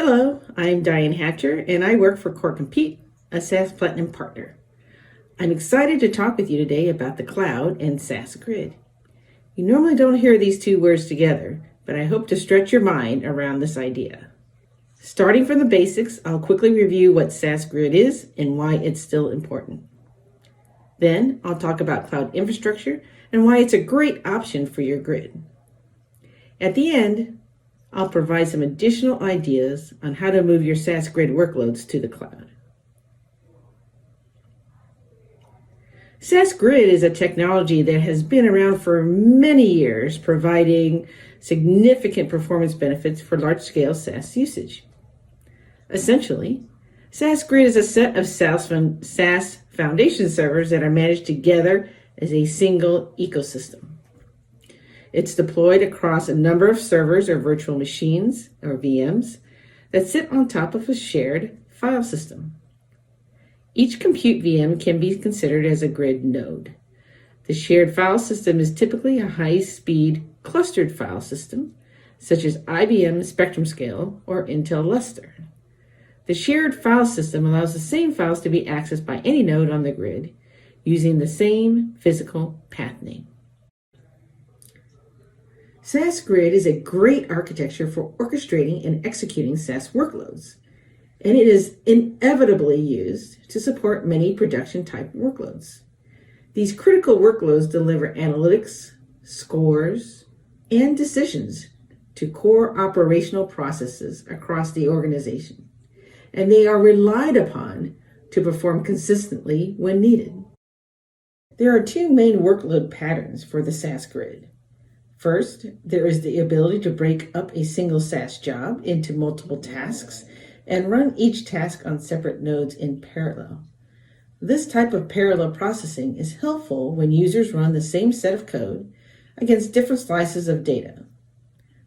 Hello, I'm Diane Hatcher, and I work for Core Compete, a SaaS Platinum partner. I'm excited to talk with you today about the cloud and SaaS grid. You normally don't hear these two words together, but I hope to stretch your mind around this idea. Starting from the basics, I'll quickly review what SaaS grid is and why it's still important. Then I'll talk about cloud infrastructure and why it's a great option for your grid. At the end, I'll provide some additional ideas on how to move your SaaS grid workloads to the cloud. SaaS Grid is a technology that has been around for many years, providing significant performance benefits for large-scale SaaS usage. Essentially, SaaS Grid is a set of SaaS foundation servers that are managed together as a single ecosystem. It's deployed across a number of servers or virtual machines, or VMs, that sit on top of a shared file system. Each compute VM can be considered as a grid node. The shared file system is typically a high-speed clustered file system, such as IBM SpectrumScale or Intel Lustre. The shared file system allows the same files to be accessed by any node on the grid using the same physical path name. SaaS Grid is a great architecture for orchestrating and executing SaaS workloads, and it is inevitably used to support many production-type workloads. These critical workloads deliver analytics, scores, and decisions to core operational processes across the organization, and they are relied upon to perform consistently when needed. There are two main workload patterns for the SaaS Grid. First, there is the ability to break up a single SaaS job into multiple tasks and run each task on separate nodes in parallel. This type of parallel processing is helpful when users run the same set of code against different slices of data.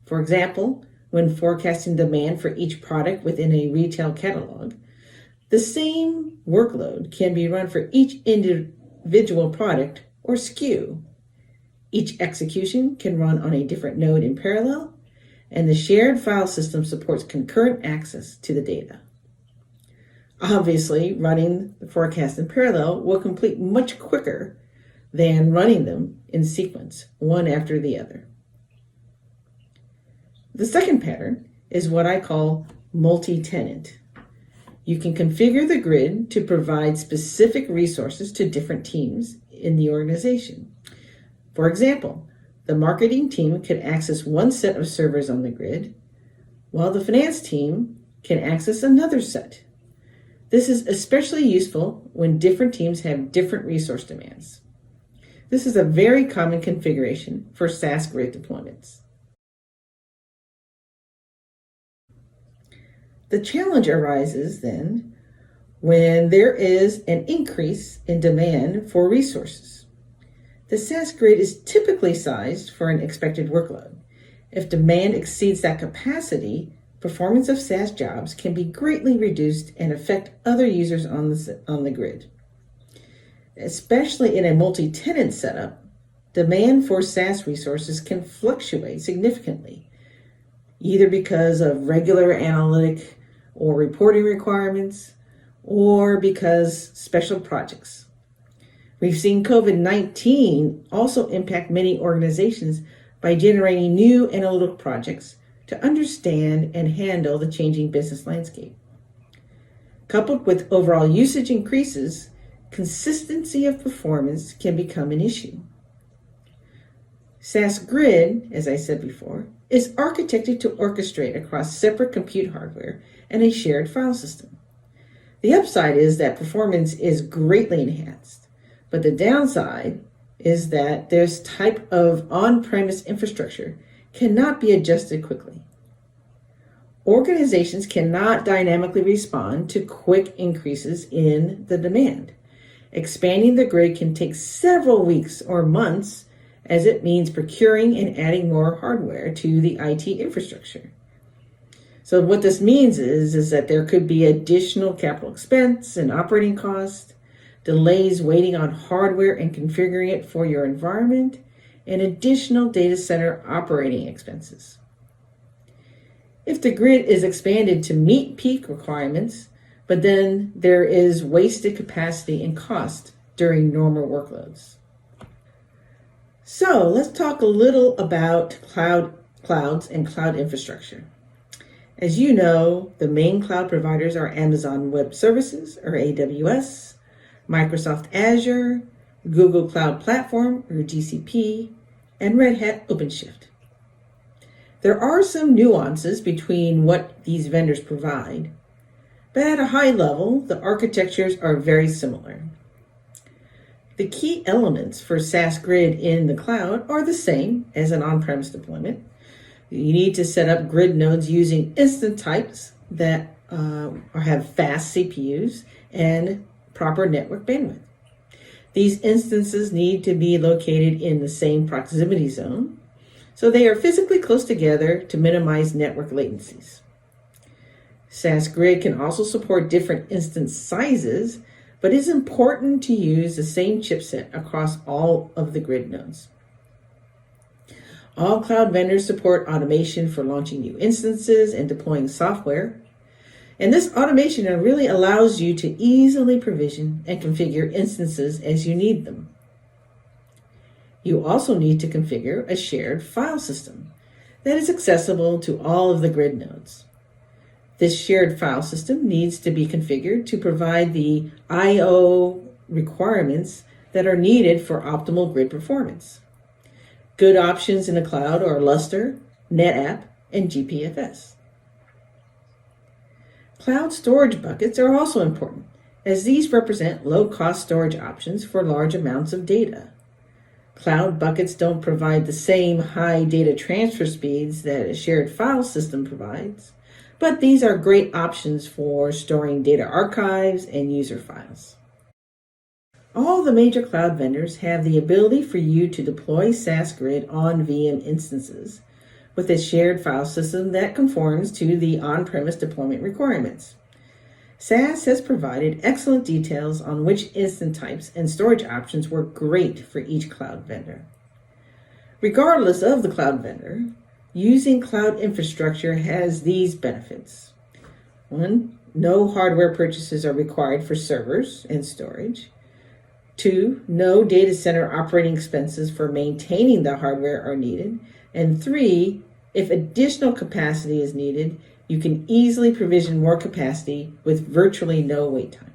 For example, when forecasting demand for each product within a retail catalog, the same workload can be run for each individual product or SKU. Each execution can run on a different node in parallel, and the shared file system supports concurrent access to the data. Obviously, running the forecast in parallel will complete much quicker than running them in sequence, one after the other. The second pattern is what I call multi-tenant. You can configure the grid to provide specific resources to different teams in the organization. For example, the marketing team can access one set of servers on the grid, while the finance team can access another set. This is especially useful when different teams have different resource demands. This is a very common configuration for SaaS Grid deployments. The challenge arises then when there is an increase in demand for resources. The SaaS Grid is typically sized for an expected workload. If demand exceeds that capacity, performance of SaaS jobs can be greatly reduced and affect other users on the grid. Especially in a multi-tenant setup, demand for SaaS resources can fluctuate significantly, either because of regular analytic or reporting requirements, or because special projects. We've seen COVID-19 also impact many organizations by generating new analytical projects to understand and handle the changing business landscape. Coupled with overall usage increases, consistency of performance can become an issue. SaaS Grid, as I said before, is architected to orchestrate across separate compute hardware and a shared file system. The upside is that performance is greatly enhanced. But the downside is that this type of on-premise infrastructure cannot be adjusted quickly. Organizations cannot dynamically respond to quick increases in the demand. Expanding the grid can take several weeks or months, as it means procuring and adding more hardware to the IT infrastructure. So what this means is that there could be additional capital expense and operating costs, delays waiting on hardware and configuring it for your environment, and additional data center operating expenses. If the grid is expanded to meet peak requirements, but then there is wasted capacity and cost during normal workloads. So let's talk a little about clouds and cloud infrastructure. As you know, the main cloud providers are Amazon Web Services, or AWS, Microsoft Azure, Google Cloud Platform, or GCP, and Red Hat OpenShift. There are some nuances between what these vendors provide, but at a high level, the architectures are very similar. The key elements for SaaS Grid in the cloud are the same as an on-premise deployment. You need to set up grid nodes using instance types that have fast CPUs and proper network bandwidth. These instances need to be located in the same proximity zone, so they are physically close together to minimize network latencies. SaaS Grid can also support different instance sizes, but it's important to use the same chipset across all of the grid nodes. All cloud vendors support automation for launching new instances and deploying software. And this automation really allows you to easily provision and configure instances as you need them. You also need to configure a shared file system that is accessible to all of the grid nodes. This shared file system needs to be configured to provide the I/O requirements that are needed for optimal grid performance. Good options in the cloud are Lustre, NetApp, and GPFS. Cloud storage buckets are also important, as these represent low-cost storage options for large amounts of data. Cloud buckets don't provide the same high data transfer speeds that a shared file system provides, but these are great options for storing data archives and user files. All the major cloud vendors have the ability for you to deploy SaaS Grid on VM instances with a shared file system that conforms to the on-premise deployment requirements. SaaS has provided excellent details on which instance types and storage options work great for each cloud vendor. Regardless of the cloud vendor, using cloud infrastructure has these benefits. 1, no hardware purchases are required for servers and storage. 2, no data center operating expenses for maintaining the hardware are needed. And 3, if additional capacity is needed, you can easily provision more capacity with virtually no wait time.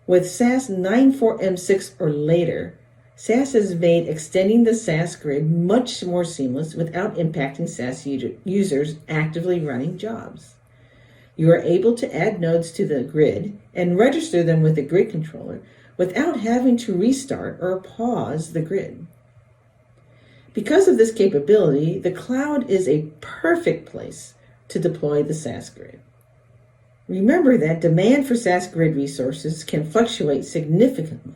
With SaaS 9.4m6 or later, SaaS has made extending the SaaS Grid much more seamless without impacting SaaS users actively running jobs. You are able to add nodes to the grid and register them with the grid controller without having to restart or pause the grid. Because of this capability, the cloud is a perfect place to deploy the SaaS Grid. Remember that demand for SaaS Grid resources can fluctuate significantly,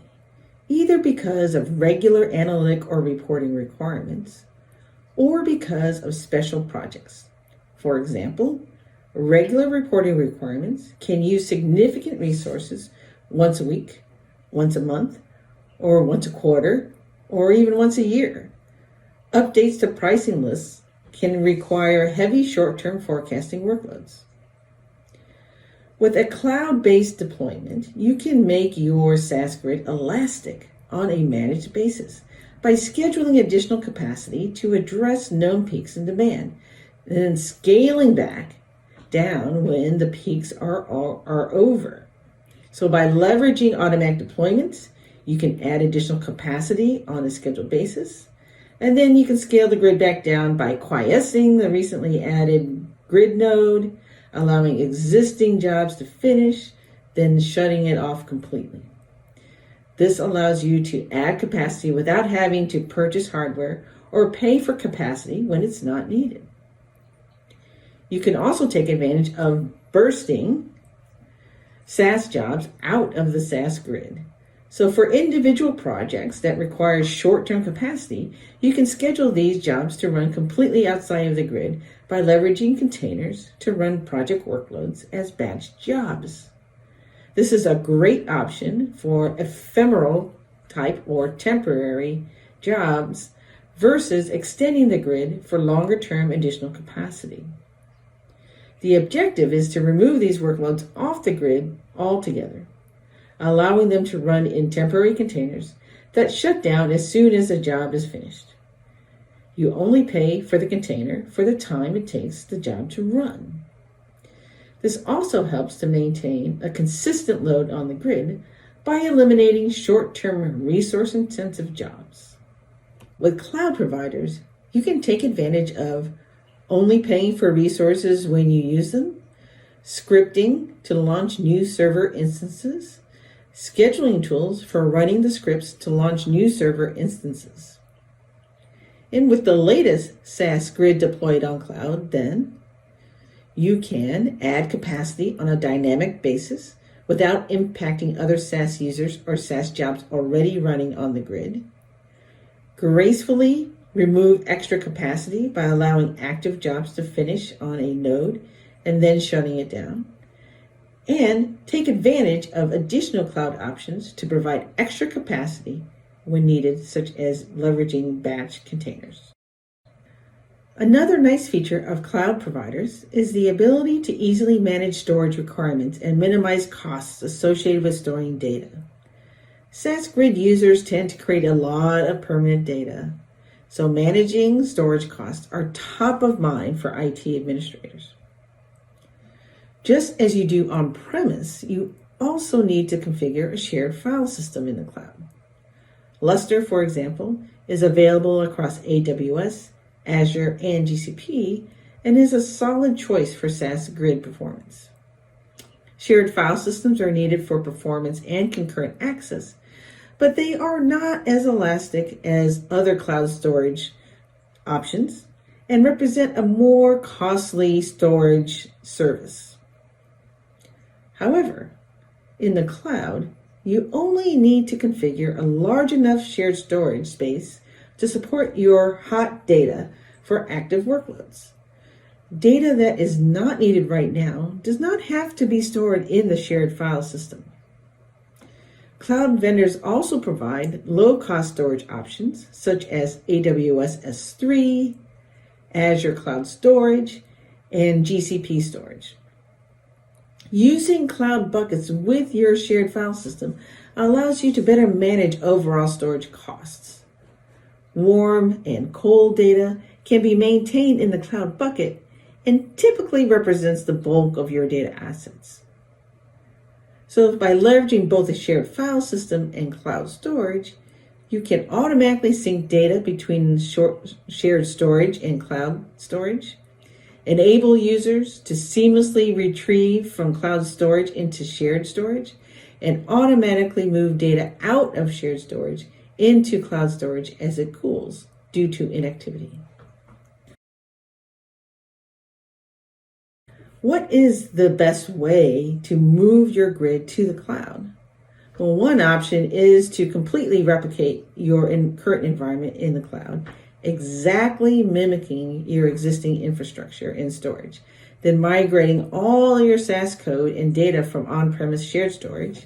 either because of regular analytic or reporting requirements, or because of special projects. For example, regular reporting requirements can use significant resources once a week, once a month, or once a quarter, or even once a year. Updates to pricing lists can require heavy short-term forecasting workloads. With a cloud-based deployment, you can make your SaaS Grid elastic on a managed basis by scheduling additional capacity to address known peaks in demand, and then scaling back down when the peaks are over. So by leveraging automatic deployments, you can add additional capacity on a scheduled basis, and then you can scale the grid back down by quiescing the recently added grid node, allowing existing jobs to finish, then shutting it off completely. This allows you to add capacity without having to purchase hardware or pay for capacity when it's not needed. You can also take advantage of bursting SaaS jobs out of the SaaS Grid. So for individual projects that require short-term capacity, you can schedule these jobs to run completely outside of the grid by leveraging containers to run project workloads as batch jobs. This is a great option for ephemeral type or temporary jobs versus extending the grid for longer-term additional capacity. The objective is to remove these workloads off the grid altogether, allowing them to run in temporary containers that shut down as soon as a job is finished. You only pay for the container for the time it takes the job to run. This also helps to maintain a consistent load on the grid by eliminating short-term resource-intensive jobs. With cloud providers, you can take advantage of only paying for resources when you use them, scripting to launch new server instances, scheduling tools for running the scripts to launch new server instances. And with the latest SaaS grid deployed on cloud, then you can add capacity on a dynamic basis without impacting other SaaS users or SaaS jobs already running on the grid. Gracefully remove extra capacity by allowing active jobs to finish on a node and then shutting it down. And take advantage of additional cloud options to provide extra capacity when needed, such as leveraging batch containers. Another nice feature of cloud providers is the ability to easily manage storage requirements and minimize costs associated with storing data. SaaS grid users tend to create a lot of permanent data, so managing storage costs are top of mind for IT administrators. Just as you do on-premise, you also need to configure a shared file system in the cloud. Lustre, for example, is available across AWS, Azure, and GCP, and is a solid choice for SaaS grid performance. Shared file systems are needed for performance and concurrent access, but they are not as elastic as other cloud storage options and represent a more costly storage service. However, in the cloud, you only need to configure a large enough shared storage space to support your hot data for active workloads. Data that is not needed right now does not have to be stored in the shared file system. Cloud vendors also provide low-cost storage options such as AWS S3, Azure Cloud Storage, and GCP storage. Using cloud buckets with your shared file system allows you to better manage overall storage costs. Warm and cold data can be maintained in the cloud bucket and typically represents the bulk of your data assets. So by leveraging both a shared file system and cloud storage, you can automatically sync data between shared storage and cloud storage, enable users to seamlessly retrieve from cloud storage into shared storage, and automatically move data out of shared storage into cloud storage as it cools due to inactivity. What is the best way to move your grid to the cloud? Well, one option is to completely replicate your current environment in the cloud, exactly mimicking your existing infrastructure and storage, then migrating all your SaaS code and data from on-premise shared storage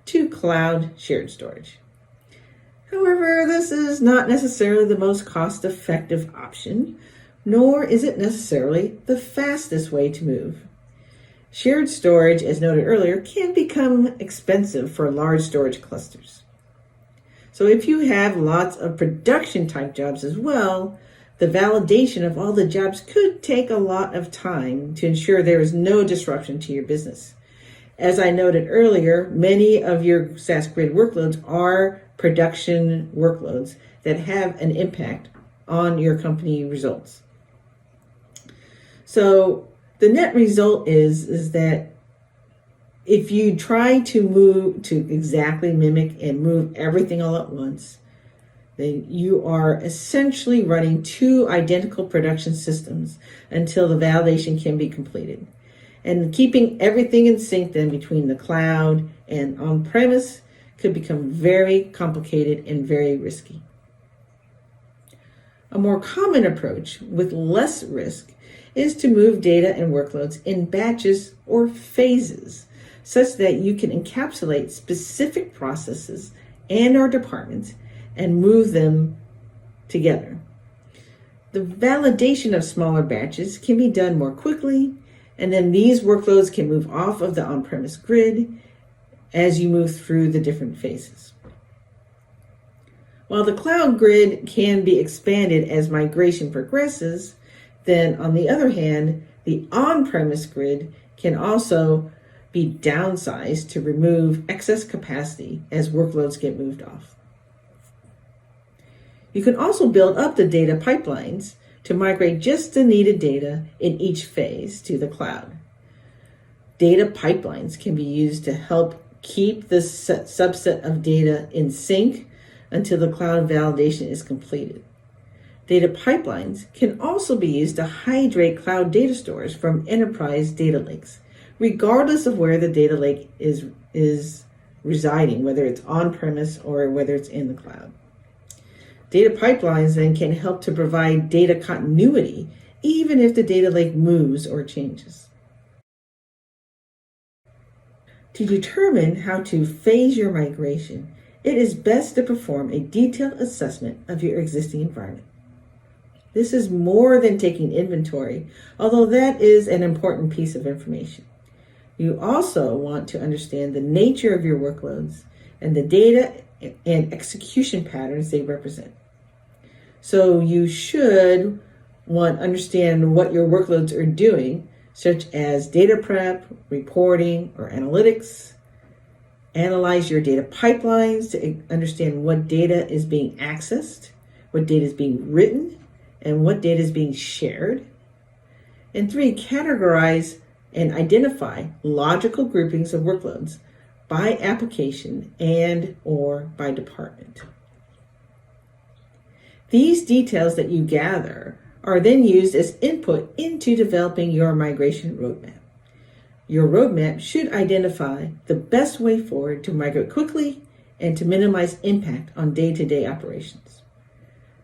to cloud shared storage. However, this is not necessarily the most cost-effective option, nor is it necessarily the fastest way to move. Shared storage, as noted earlier, can become expensive for large storage clusters. So if you have lots of production type jobs as well, the validation of all the jobs could take a lot of time to ensure there is no disruption to your business. As I noted earlier, many of your SaaS grid workloads are production workloads that have an impact on your company results. So the net result is that if you try to exactly mimic and move everything all at once, then you are essentially running two identical production systems until the validation can be completed. And keeping everything in sync then between the cloud and on-premise could become very complicated and very risky. A more common approach with less risk is to move data and workloads in batches or phases, such that you can encapsulate specific processes and/or departments and move them together. The validation of smaller batches can be done more quickly, and then these workloads can move off of the on-premise grid as you move through the different phases. While the cloud grid can be expanded as migration progresses, then on the other hand, the on-premise grid can also be downsized to remove excess capacity as workloads get moved off. You can also build up the data pipelines to migrate just the needed data in each phase to the cloud. Data pipelines can be used to help keep this subset of data in sync until the cloud validation is completed. Data pipelines can also be used to hydrate cloud data stores from enterprise data lakes, regardless of where the data lake is residing, whether it's on-premise or whether it's in the cloud. Data pipelines then can help to provide data continuity, even if the data lake moves or changes. To determine how to phase your migration, it is best to perform a detailed assessment of your existing environment. This is more than taking inventory, although that is an important piece of information. You also want to understand the nature of your workloads and the data and execution patterns they represent. So you should understand what your workloads are doing, such as data prep, reporting, or analytics. Analyze your data pipelines to understand what data is being accessed, what data is being written, and what data is being shared. And 3, categorize and identify logical groupings of workloads by application and or by department. These details that you gather are then used as input into developing your migration roadmap. Your roadmap should identify the best way forward to migrate quickly and to minimize impact on day-to-day operations.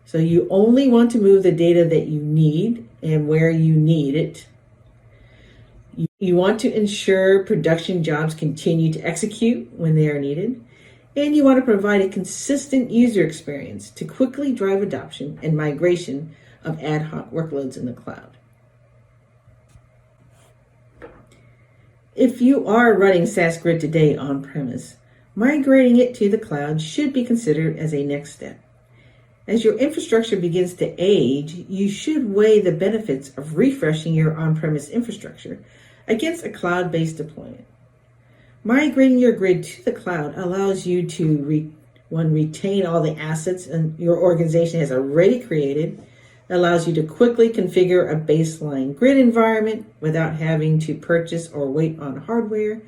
So you only want to move the data that you need and where you need it. You want to ensure production jobs continue to execute when they are needed. And you want to provide a consistent user experience to quickly drive adoption and migration of ad hoc workloads in the cloud. If you are running SaaS Grid today on-premise, migrating it to the cloud should be considered as a next step. As your infrastructure begins to age, you should weigh the benefits of refreshing your on-premise infrastructure against a cloud-based deployment. Migrating your grid to the cloud allows you to retain all the assets your organization has already created. It allows you to quickly configure a baseline grid environment without having to purchase or wait on hardware.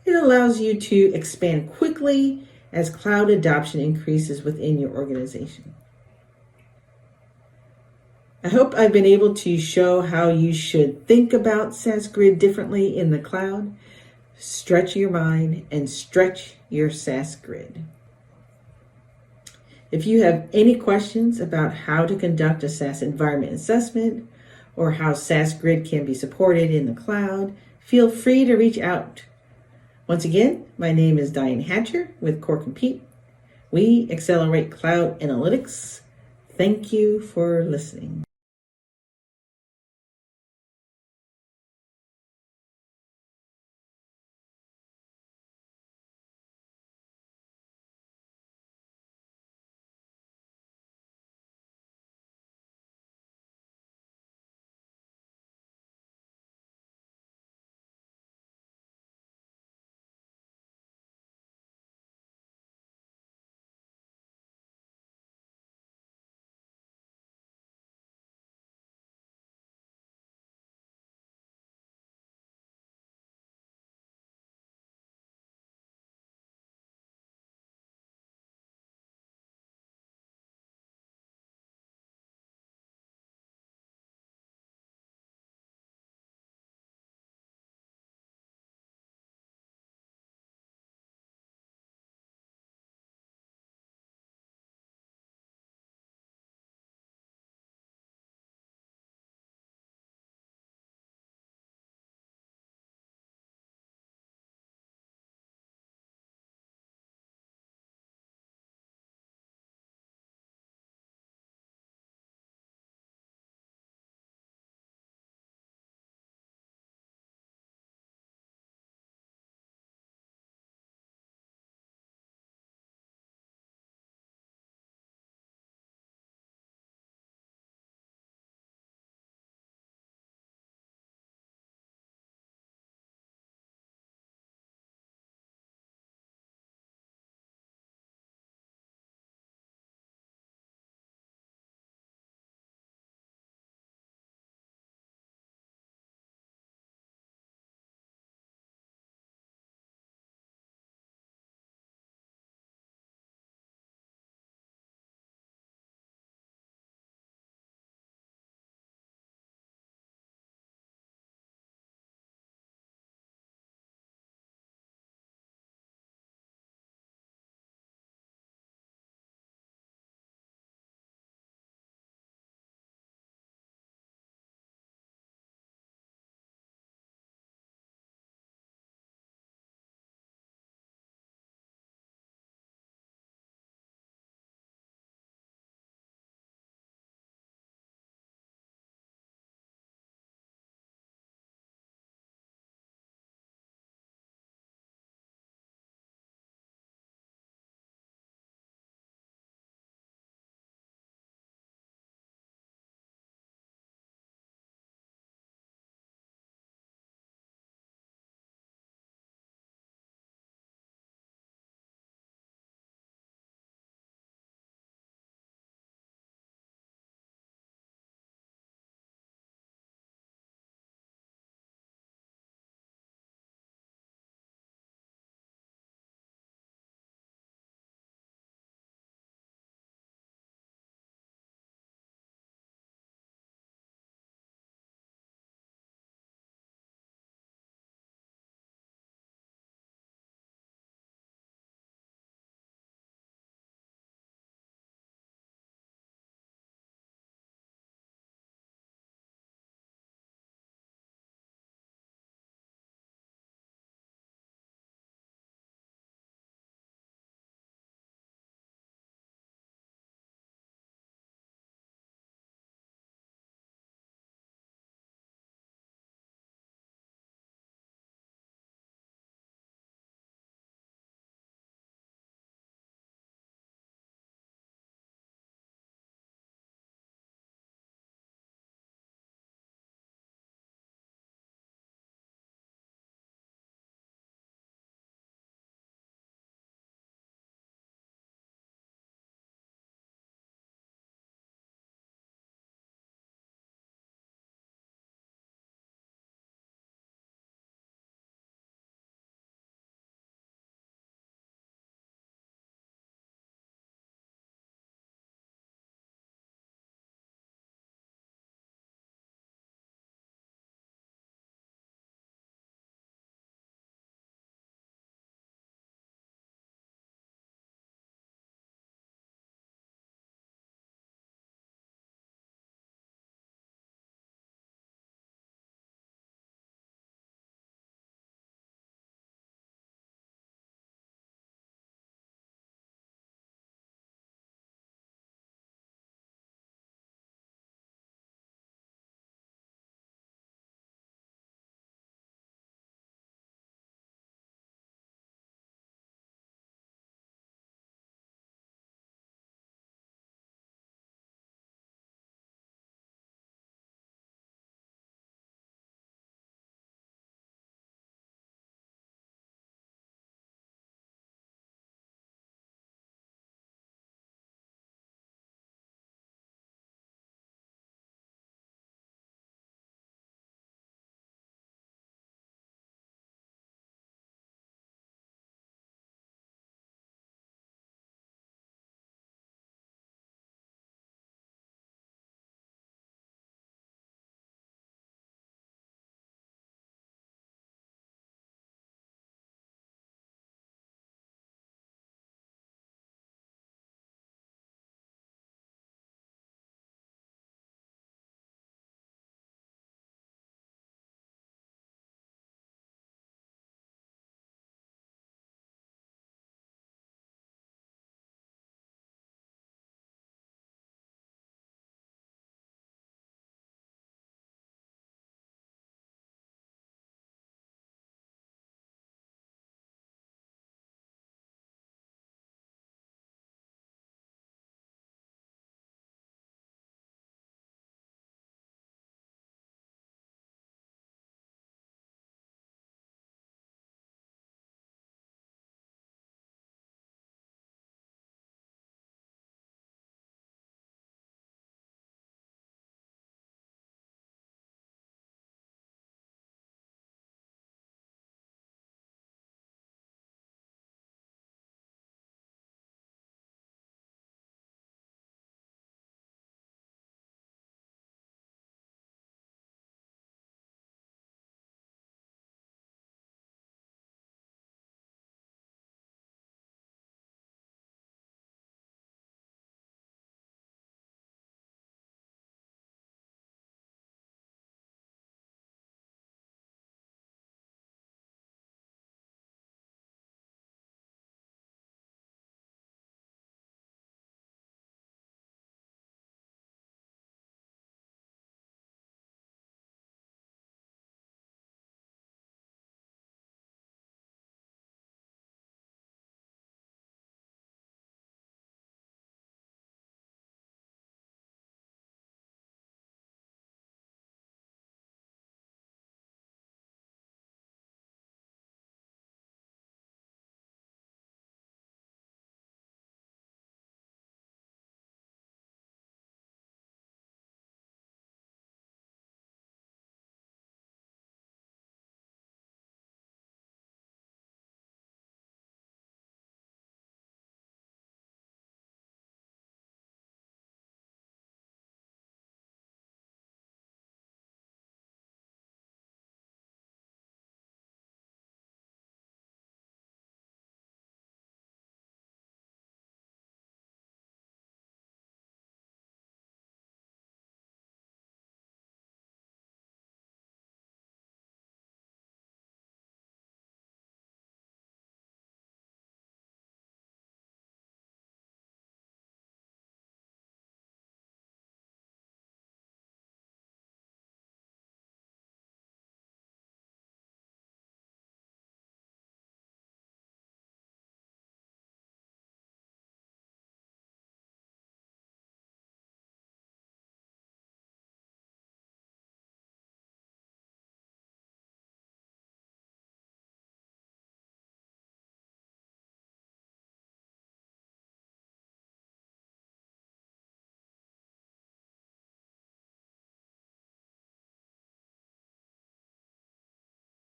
It allows you to expand quickly as cloud adoption increases within your organization. I hope I've been able to show how you should think about SaaS Grid differently in the cloud. Stretch your mind and stretch your SaaS Grid. If you have any questions about how to conduct a SaaS environment assessment or how SaaS Grid can be supported in the cloud, feel free to reach out. Once again, my name is Diane Hatcher with Core Compete. We accelerate cloud analytics. Thank you for listening.